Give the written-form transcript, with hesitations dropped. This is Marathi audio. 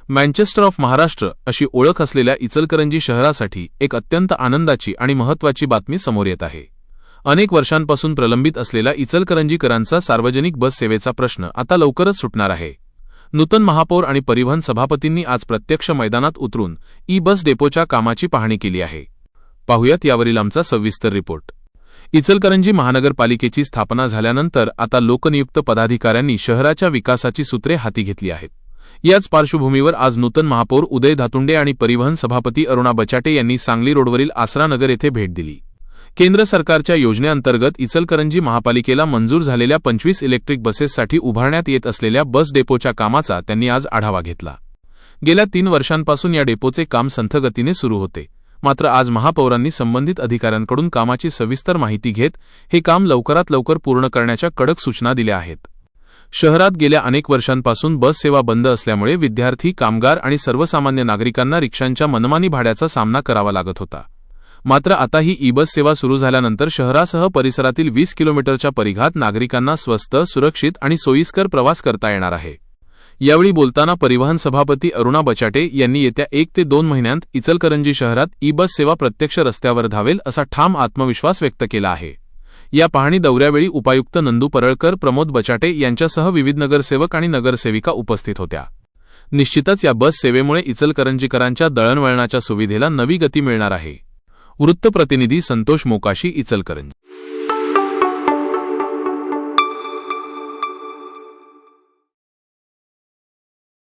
मँचेस्टर ऑफ महाराष्ट्र अशी ओळख असलेल्या इचलकरंजी शहरासाठी एक अत्यंत आनंदाची आणि महत्त्वाची बातमी समोर येत आहे। अनेक वर्षांपासून प्रलंबित असलेला इचलकरंजीकरांचा सार्वजनिक बस सेवेचा प्रश्न आता लवकरच सुटणार आहे। नूतन महापौर आणि परिवहन सभापतींनी आज प्रत्यक्ष मैदानात उतरून ई-बस डेपोच्या कामाची पाहणी केली आहे। पाहुयात यावरील आमचा सविस्तर रिपोर्ट। इचलकरंजी महानगरपालिकेची स्थापना झाल्यानंतर आता लोकनियुक्त पदाधिकाऱ्यांनी शहराच्या विकासाची सूत्रे हाती घेतली आहेत। याच पार्श्वभूमीवर आज नूतन महापौर उदय धातुंडे आणि परिवहन सभापती अरुणा बचाटे यांनी सांगली रोडवरील आसरा नगर येथे भेट दिली। केंद्र सरकारच्या योजनेअंतर्गत इचलकरंजी महापालिकेला मंजूर झालेल्या 25 इलेक्ट्रिक बसेससाठी उभारण्यात येत असलेल्या बस डेपोच्या कामाचा त्यांनी आज आढावा घेतला। गेल्या 3 वर्षांपासून या डेपोचे काम संथ गतीने सुरू होते, मात्र आज महापौरांनी संबंधित अधिकाऱ्यांकडून कामाची सविस्तर माहिती घेत हे काम लवकरात लवकर पूर्ण करण्याच्या कडक सूचना दिल्या आहेत। शहरात गेल्या अनेक वर्षांपासून बस सेवा बंद असल्यामुळे विद्यार्थी, कामगार आणि सर्वसामान्य नागरिकांना रिक्षांच्या मनमानी भाड्याचा सामना करावा लागत होता। मात्र आता ही ई-बस सेवा सुरू झाल्यानंतर शहरासह परिसरातील 20 किलोमीटरच्या परिघात नागरिकांना स्वस्त, सुरक्षित आणि सोयीस्कर प्रवास करता येणार आहे। यावेळी बोलताना परिवहन सभापती अरुणा बचाटे यांनी येत्या 1 ते 2 महिन्यांत इचलकरंजी शहरात ई-बस सेवा प्रत्यक्ष रस्त्यावर धावेल असा ठाम आत्मविश्वास व्यक्त केला आहे। या पाहणी दौऱ्यावेळी उपायुक्त नंदू परळकर, प्रमोद बचाटे यांच्यासह विविध नगरसेवक आणि नगरसेविका उपस्थित होत्या। निश्चितच या बस सेवेमुळे इचलकरंजीकरांच्या दळणवळणाच्या सुविधेला नवी गती मिळणार आहे। वृत्तप्रतिनिधी संतोष मोकाशी, इचलकरंजी।